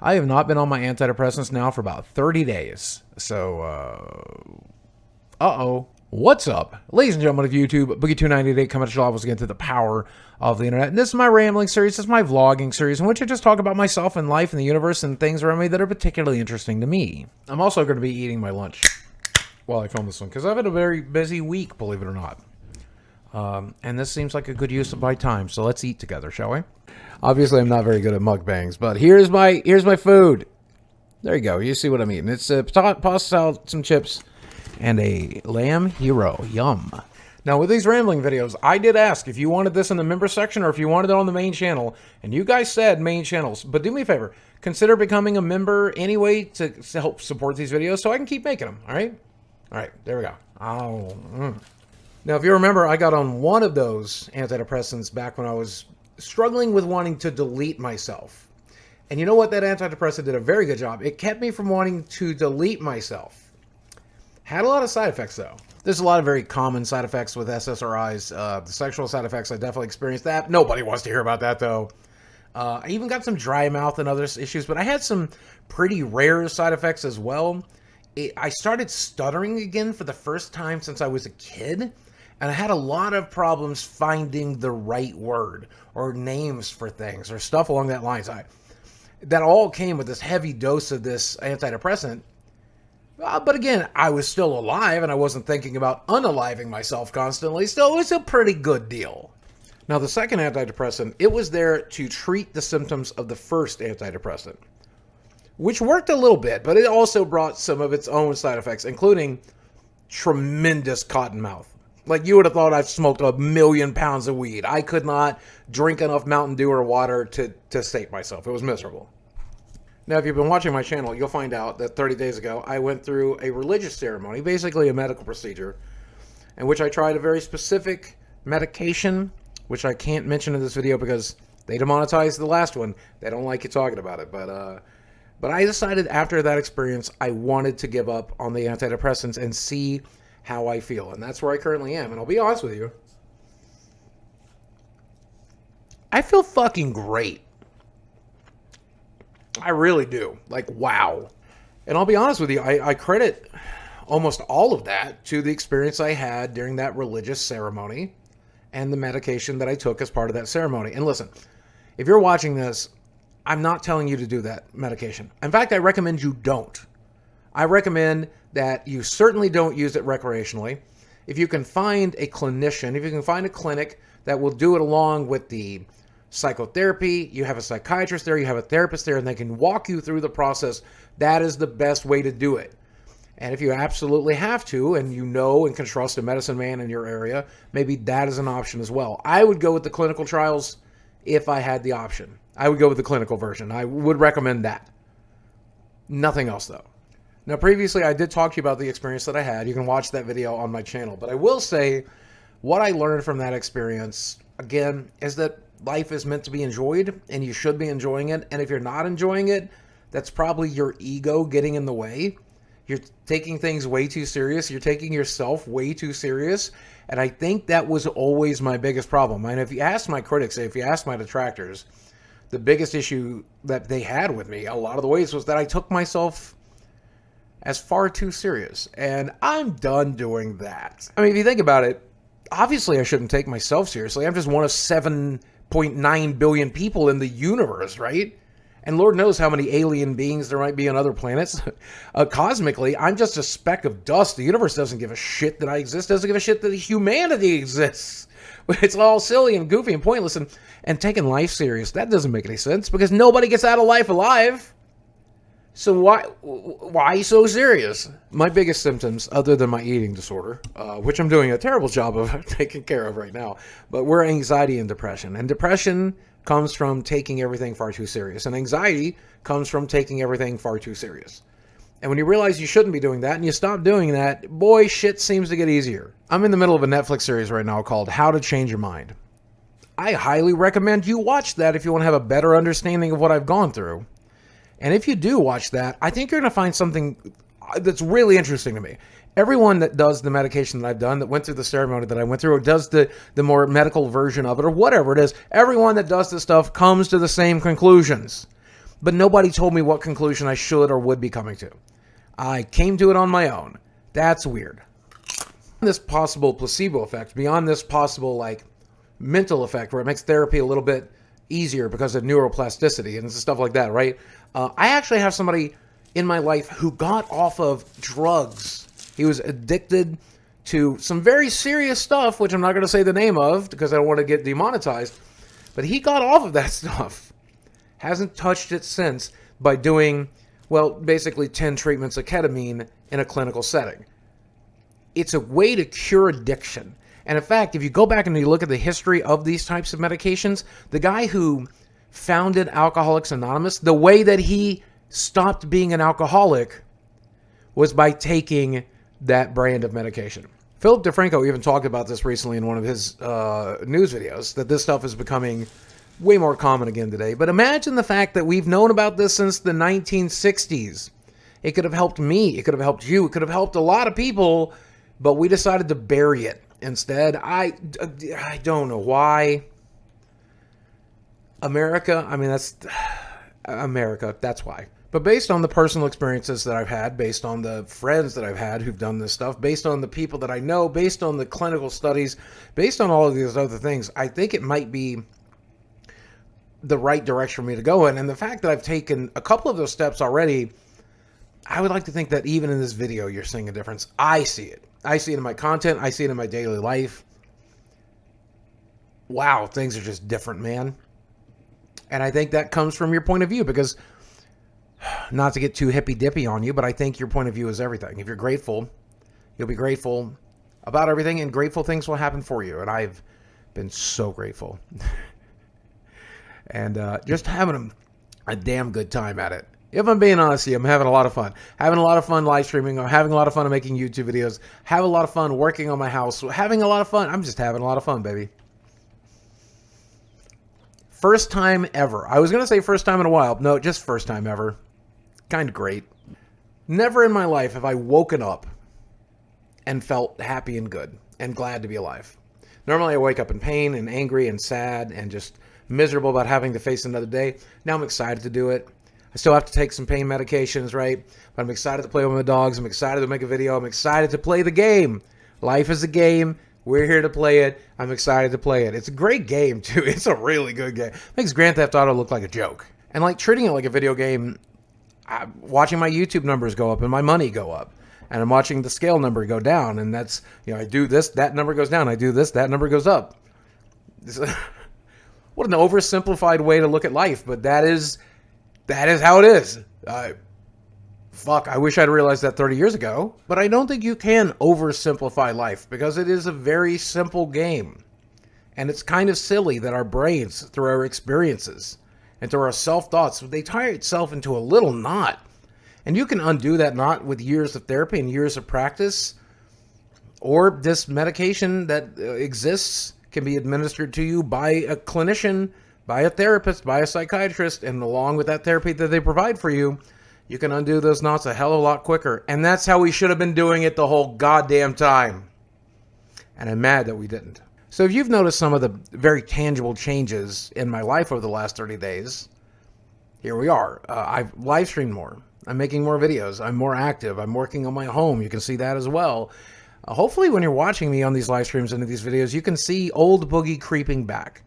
I have not been on my antidepressants now for about 30 days. So, what's up? Ladies and gentlemen of YouTube, Boogie298 coming at you live again through the power of the internet. And this is my rambling series, this is my vlogging series, in which I just talk about myself and life and the universe and things around me that are particularly interesting to me. I'm also going to be eating my lunch while I film this one, because I've had a very busy week, believe it or not. And this seems like a good use of my time, so let's eat together, shall we? Obviously, I'm not very good at mukbangs, but here's my food. There you go. You see what I'm eating. It's a pasta salad, some chips, and a lamb hero. Yum. Now, with these rambling videos, I did ask if you wanted this in the member section or if you wanted it on the main channel, and you guys said main channels. But do me a favor. Consider becoming a member anyway to help support these videos so I can keep making them, all right? All right, there we go. Now, if you remember, I got on one of those antidepressants back when I was struggling with wanting to delete myself. And you know what? That antidepressant did a very good job. It kept me from wanting to delete myself. Had a lot of side effects, though. There's a lot of very common side effects with SSRIs. The sexual side effects, I definitely experienced that. Nobody wants to hear about that, though. I even got some dry mouth and other issues, but I had some pretty rare side effects as well. I started stuttering again for the first time since I was a kid. And I had a lot of problems finding the right word or names for things or stuff along that lines. That all came with this heavy dose of this antidepressant. But again, I was still alive and I wasn't thinking about unaliving myself constantly. Still, it was a pretty good deal. Now, the second antidepressant, it was there to treat the symptoms of the first antidepressant, which worked a little bit, but it also brought some of its own side effects, including tremendous cotton mouth. Like, you would have thought I've smoked 1,000,000 pounds of weed. I could not drink enough Mountain Dew or water to sate myself. It was miserable. Now, if you've been watching my channel, you'll find out that 30 days ago, I went through a religious ceremony, basically a medical procedure, in which I tried a very specific medication, which I can't mention in this video because they demonetized the last one. They don't like you talking about it. But I decided after that experience, I wanted to give up on the antidepressants and see how I feel. And that's where I currently am. And I'll be honest with you, I feel fucking great. I really do. Like, wow. And I'll be honest with you, I credit almost all of that to the experience I had during that religious ceremony and the medication that I took as part of that ceremony. And listen, if you're watching this, I'm not telling you to do that medication. In fact, I recommend you don't. I recommend that you certainly don't use it recreationally. If you can find a clinician, if you can find a clinic that will do it along with the psychotherapy, you have a psychiatrist there, you have a therapist there, and they can walk you through the process, that is the best way to do it. And if you absolutely have to, and you know and can trust a medicine man in your area, maybe that is an option as well. I would go with the clinical trials if I had the option. I would go with the clinical version. I would recommend that. Nothing else, though. Now, previously, I did talk to you about the experience that I had. You can watch that video on my channel. But I will say, what I learned from that experience, again, is that life is meant to be enjoyed, and you should be enjoying it. And if you're not enjoying it, that's probably your ego getting in the way. You're taking things way too serious. You're taking yourself way too serious. And I think that was always my biggest problem. And if you ask my critics, if you ask my detractors, the biggest issue that they had with me a lot of the ways was that I took myself as far too serious. And I'm done doing that. I mean, if you think about it, obviously I shouldn't take myself seriously. I'm just one of 7.9 billion people in the universe, right? And Lord knows how many alien beings there might be on other planets. Cosmically, I'm just a speck of dust. The universe doesn't give a shit that I exist. Doesn't give a shit that humanity exists. It's all silly and goofy and pointless. And taking life serious, that doesn't make any sense because nobody gets out of life alive. So why so serious? My biggest symptoms, other than my eating disorder, which I'm doing a terrible job of taking care of right now, but were anxiety and depression. And depression comes from taking everything far too serious. And anxiety comes from taking everything far too serious. And when you realize you shouldn't be doing that and you stop doing that, boy, shit seems to get easier. I'm in the middle of a Netflix series right now called How to Change Your Mind. I highly recommend you watch that if you want to have a better understanding of what I've gone through. And if you do watch that, I think you're going to find something that's really interesting to me. Everyone that does the medication that I've done, that went through the ceremony that I went through, or does the more medical version of it, or whatever it is, everyone that does this stuff comes to the same conclusions. but nobody told me what conclusion I should or would be coming to. I came to it on my own. That's weird. This possible placebo effect, beyond this possible like mental effect where it makes therapy a little bit easier because of neuroplasticity and stuff like that, right? I actually have somebody in my life who got off of drugs. He was addicted to some very serious stuff, which I'm not going to say the name of because I don't want to get demonetized, but he got off of that stuff. Hasn't touched it since by doing, well, basically 10 treatments of ketamine in a clinical setting. It's a way to cure addiction. And in fact, if you go back and you look at the history of these types of medications, the guy who founded Alcoholics Anonymous, the way that he stopped being an alcoholic was by taking that brand of medication. Philip DeFranco even talked about this recently in one of his news videos, that this stuff is becoming way more common again today. But imagine the fact that we've known about this since the 1960s. It could have helped me. It could have helped you. It could have helped a lot of people, but we decided to bury it instead. I don't know why. America, I mean, that's America. That's why. But based on the personal experiences that I've had, based on the friends that I've had who've done this stuff, based on the people that I know, based on the clinical studies, based on all of these other things, I think it might be the right direction for me to go in. And the fact that I've taken a couple of those steps already, I would like to think that even in this video, you're seeing a difference. I see it. I see it in my content. I see it in my daily life. Wow, things are just different, man. And I think that comes from your point of view because, not to get too hippy-dippy on you, but I think your point of view is everything. If you're grateful, you'll be grateful about everything, and grateful things will happen for you. And I've been so grateful. And just having a damn good time at it. If I'm being honest with you, I'm having a lot of fun. Having a lot of fun live streaming. I'm having a lot of fun making YouTube videos. Having a lot of fun working on my house. Having a lot of fun. I'm just having a lot of fun, baby. First time ever. I was going to say first time in a while. No, just first time ever. Kind of great. Never in my life have I woken up and felt happy and good and glad to be alive. Normally I wake up in pain and angry and sad and just miserable about having to face another day. Now I'm excited to do it. I still have to take some pain medications, right? But I'm excited to play with my dogs. I'm excited to make a video. I'm excited to play the game. Life is a game. We're here to play it. I'm excited to play it. It's a great game, too. It's a really good game. It makes Grand Theft Auto look like a joke. And like treating it like a video game, watching my YouTube numbers go up and my money go up. And I'm watching the scale number go down. And that's, I do this, that number goes down. I do this, that number goes up. What an oversimplified way to look at life. But that is how it is. I wish I'd realized that 30 years ago. But I don't think you can oversimplify life because it is a very simple game. And it's kind of silly that our brains, through our experiences and through our self-thoughts, they tie itself into a little knot. And you can undo that knot with years of therapy and years of practice. Or this medication that exists can be administered to you by a clinician, by a therapist, by a psychiatrist, and along with that therapy that they provide for you, you can undo those knots a hell of a lot quicker. And that's how we should have been doing it the whole goddamn time. And I'm mad that we didn't. So if you've noticed some of the very tangible changes in my life over the last 30 days, here we are. I've live streamed more. I'm making more videos. I'm more active. I'm working on my home. You can see that as well. Hopefully when you're watching me on these live streams and these videos, you can see old Boogie creeping back.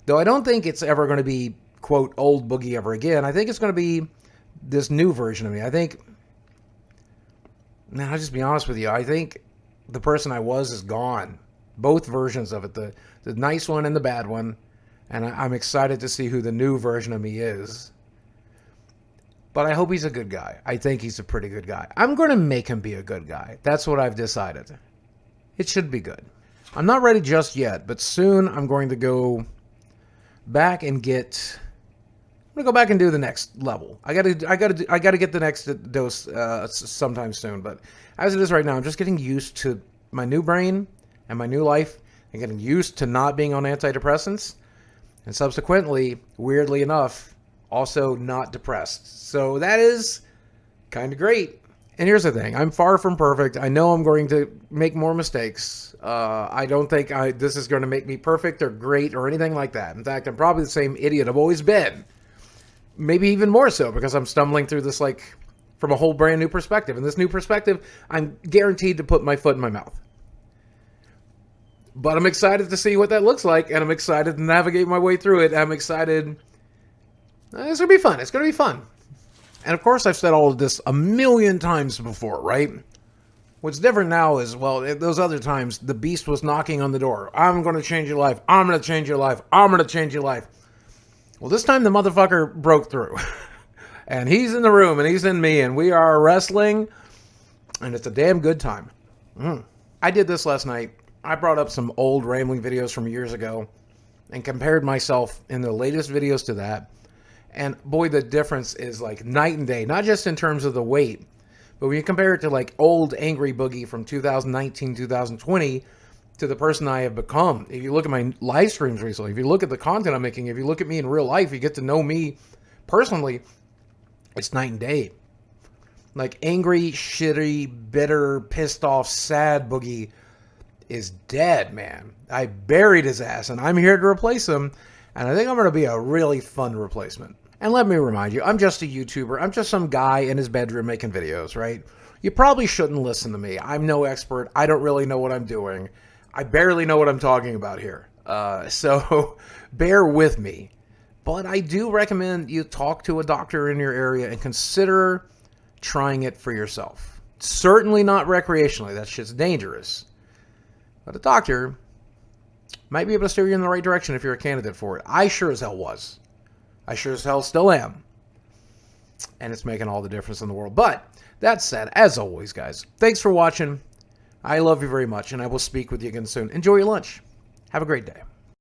Though I don't think it's ever going to be, quote, old Boogie ever again. I think it's going to be this new version of me. I think, man, I'll just be honest with you. I think the person I was is gone. Both versions of it, the nice one and the bad one. And I'm excited to see who the new version of me is. But I hope he's a good guy. I think he's a pretty good guy. I'm going to make him be a good guy. That's what I've decided. It should be good. I'm not ready just yet, but soon I'm going to go back and get... I'm going to go back and do the next level. I got to get the next dose sometime soon. But as it is right now, I'm just getting used to my new brain and my new life and getting used to not being on antidepressants. And subsequently, weirdly enough, also not depressed. So that is kind of great. And here's the thing. I'm far from perfect. I know I'm going to make more mistakes. I don't think this is going to make me perfect or great or anything like that. In fact, I'm probably the same idiot I've always been. maybe even more so because I'm stumbling through this like from a whole brand new perspective. And this new perspective, I'm guaranteed to put my foot in my mouth. But I'm excited to see what that looks like, and I'm excited to navigate my way through it. I'm excited. It's going to be fun. It's going to be fun. And of course, I've said all of this a million times before, right? What's different now is, well, those other times, the beast was knocking on the door. I'm going to change your life. I'm going to change your life. I'm going to change your life. Well, this time the motherfucker broke through. And he's in the room, and he's in me, and we are wrestling, and it's a damn good time. I did this last night. I brought up some old rambling videos from years ago and compared myself in the latest videos to that. And boy, the difference is like night and day, not just in terms of the weight, but when you compare it to like old Angry Boogie from 2019, 2020 to the person I have become. If you look at my live streams recently, if you look at the content I'm making, if you look at me in real life, you get to know me personally, it's night and day. Like angry, shitty, bitter, pissed off, sad Boogie is dead, man. I buried his ass, and I'm here to replace him, and I think I'm going to be a really fun replacement. And let me remind you, I'm just a YouTuber. I'm just some guy in his bedroom making videos, right? You probably shouldn't listen to me. I'm no expert. I don't really know what I'm doing. I barely know what I'm talking about here. So bear with me. But I do recommend you talk to a doctor in your area and consider trying it for yourself. Certainly not recreationally. That shit's dangerous. But a doctor might be able to steer you in the right direction if you're a candidate for it. I sure as hell was. I sure as hell still am. And it's making all the difference in the world. But that said, as always, guys, thanks for watching. I love you very much, and I will speak with you again soon. Enjoy your lunch. Have a great day.